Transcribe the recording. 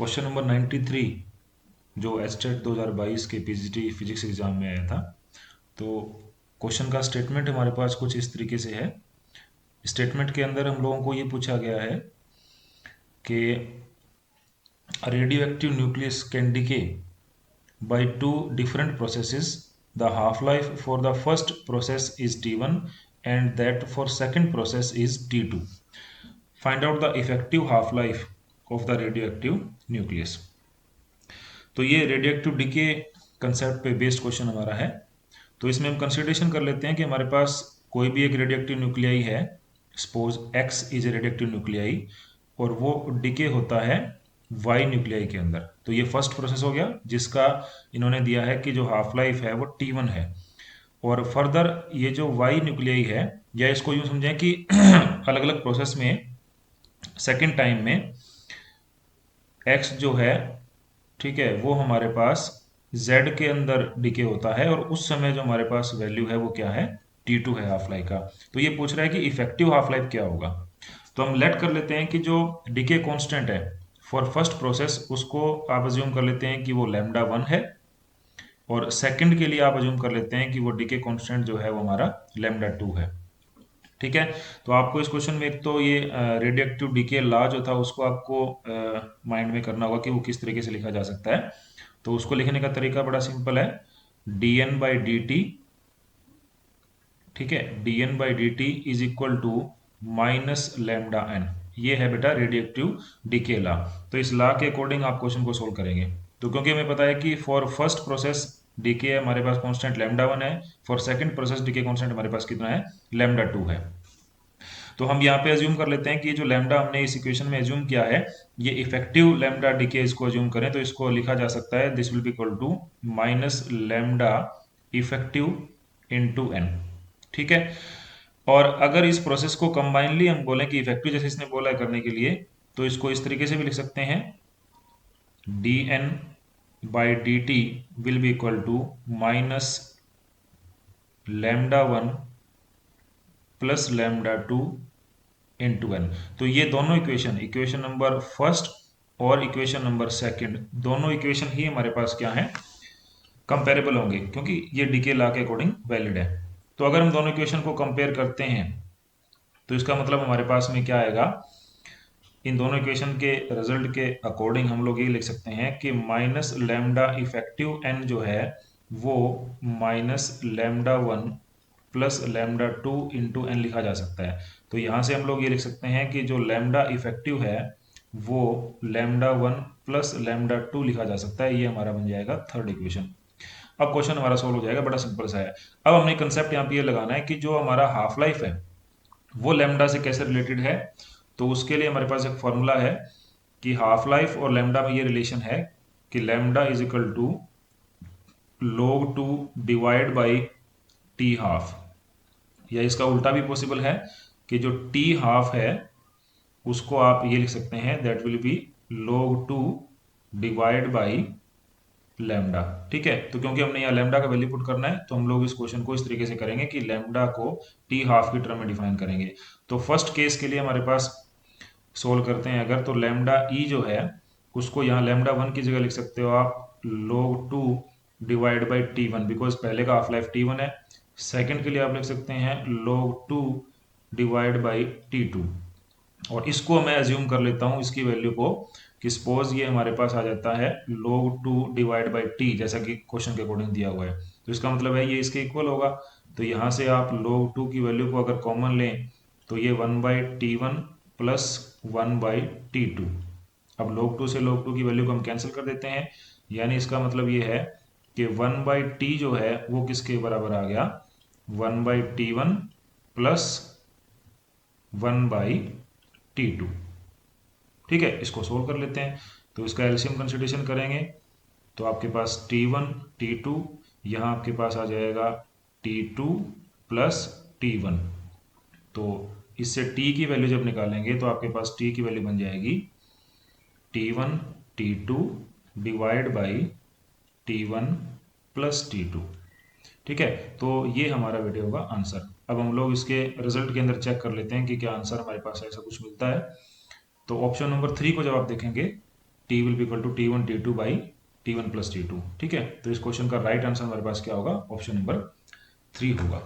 Question number 93 जो HTET 2022 के PGT physics exam में आया था। तो क्वेश्चन का स्टेटमेंट हमारे पास कुछ इस तरीके से है। स्टेटमेंट के अंदर हम लोगों को ये पूछा गया है कि radio active nucleus can decay by two different processes. The half-life for the first process is T1 and that for second process is T2. Find out the effective half-life of the radioactive nucleus. तो ये radioactive DK concept पे based question हमारा है। तो इसमें हम consideration कर लेते हैं कि हमारे पास कोई भी एक रेडियोएक्टिव न्यूक्लियाई है, suppose x is a radioactive nuclei, और वो डीके होता है वाई न्यूक्लियाई के अंदर। तो ये फर्स्ट प्रोसेस हो गया जिसका इन्होंने दिया है कि जो हाफ लाइफ है वो T1 है। और फर्दर ये जो वाई न्यूक्लियाई है, या इसको यूं समझें कि अलग अलग प्रोसेस में सेकेंड टाइम में एक्स जो है, ठीक है, वो हमारे पास z के अंदर डीके होता है और उस समय जो हमारे पास वैल्यू है वो क्या है, T2 है हाफ लाइफ का। तो ये पूछ रहा है कि इफेक्टिव हाफ लाइफ क्या होगा। तो हम लेट कर लेते हैं कि जो डीके कांस्टेंट है फॉर फर्स्ट प्रोसेस उसको आप अज्यूम कर लेते हैं कि वो लैम्डा 1 है, और सेकंड के लिए आप अज्यूम कर लेते हैं कि वो डीके कांस्टेंट जो है वो हमारा लैम्डा 2 है। ठीक है। तो आपको इस क्वेश्चन में एक तो ये रेडियोएक्टिव डीके लॉ जो था उसको आपको माइंड में करना होगा कि वो किस तरीके से लिखा जा सकता है। तो उसको लिखने का तरीका बड़ा सिंपल है, dn बाई डी टी, ठीक है, dn by D T is equal to minus lambda N. ये है बेटा रेडियोएक्टिव डीके लॉ। तो इस लॉ के अकॉर्डिंग आप क्वेश्चन को सोल्व करेंगे। तो क्योंकि हमें पता है कि फॉर फर्स्ट प्रोसेस डीके हमारे पास कांस्टेंट लैम्डा 1 है, for second process decay constant हमारे पास कितना है, लैम्डा 2 है। तो हम यहाँ पे अज्यूम कर लेते हैं कि जो लैम्डा हमने इस इक्वेशन में अज्यूम किया है ये इफेक्टिव लैम्डा डीके, इसको अज्यूम करें तो इसको लिखा जा सकता है this will be equal to minus lambda effective into N. ठीक है। और अगर इस प्रोसेस को कंबाइनली हम बोलें कि इफेक्टिव जैसे इसने बोला है करने के लिए, तो इसको इस तरीके से भी लिख सकते हैं, D N by D T will be equal to minus lambda 1 plus lambda 2 into N. तो ये दोनों इक्वेशन, इक्वेशन नंबर फर्स्ट और इक्वेशन नंबर सेकंड, दोनों इक्वेशन ही हमारे पास क्या है, कंपेरेबल होंगे क्योंकि ये डीके लॉ के अकॉर्डिंग वैलिड है। तो अगर हम दोनों इक्वेशन को कंपेयर करते हैं तो इसका मतलब हमारे पास में क्या आएगा, इन दोनों इक्वेशन के रिजल्ट के अकॉर्डिंग हम लोग ये लिख सकते हैं कि माइनस लैम्डा इफेक्टिव एन जो है वो minus lambda 1 plus lambda 2 into N लिखा जा सकता है। तो यहाँ से हम लोग ये लिख सकते हैं कि जो लैम्डा इफेक्टिव है वो लैम्डा 1 प्लस लैम्डा 2 लिखा जा सकता है। ये हमारा बन जाएगा थर्ड इक्वेशन। अब क्वेश्चन हमारा सोल्व हो जाएगा, बड़ा सिंपल सा है। अब हमने कंसेप्ट यहाँ पे ये लगाना है कि जो हमारा हाफ लाइफ है वो लैम्डा से कैसे रिलेटेड है। तो उसके लिए हमारे पास एक फॉर्मूला है कि हाफ लाइफ और लैम्डा में ये रिलेशन है कि lambda is equal to log 2 divide by T half, या इसका उल्टा भी पॉसिबल है कि जो टी हाफ है उसको आप ये लिख सकते हैं that will be log 2 divide by lambda. ठीक है। तो क्योंकि हमने यहाँ लैम्डा का वैल्यू पुट करना है तो हम लोग इस क्वेश्चन को इस तरीके से करेंगे कि लैम्डा को टी हाफ की टर्म में डिफाइन करेंगे। तो फर्स्ट केस के लिए हमारे पास सोल्व करते हैं अगर, तो लैम्डा ई जो है उसको यहाँ लैम्डा 1 की जगह लिख सकते हो आप log 2 divide by T1, because पहले का हाफ लाइफ T1 है। सेकंड के लिए आप लिख सकते हैं log 2 डिवाइड बाई T2, और इसको मैं एज्यूम कर लेता हूँ इसकी वैल्यू को कि सपोज ये हमारे पास आ जाता है log 2 डिवाइड बाई टी, जैसा कि क्वेश्चन के अकॉर्डिंग दिया हुआ है। तो इसका मतलब है ये इसके इक्वल होगा। तो यहाँ से आप log 2 की वैल्यू को अगर कॉमन लें तो ये 1 by T1 plus 1 by T2। अब log 2 से log 2 की वैल्यू को हम कैंसिल कर देते हैं, यानी इसका मतलब ये है कि 1 बाई टी जो है वो किसके बराबर आ गया, 1 by T1 plus 1 by T2। ठीक है। इसको सोल्व कर लेते हैं तो इसका एलसीएम कंसिडरेशन करेंगे तो आपके पास T1 T2, यहाँ आपके पास आ जाएगा T2 प्लस T1। तो इससे T की वैल्यू जब निकालेंगे तो आपके पास T की वैल्यू बन जाएगी T1 T2 divide by T1 plus T2। ठीक है। तो ये हमारा वीडियो का आंसर। अब हम लोग इसके रिजल्ट के अंदर चेक कर लेते हैं कि क्या आंसर हमारे पास ऐसा कुछ मिलता है। तो ऑप्शन नंबर 3 को जब आप देखेंगे T will be equal to T1 T2 by T1 plus T2। ठीक है, तो इस क्वेश्चन का राइट आंसर हमारे पास क्या होगा, ऑप्शन नंबर 3 होगा।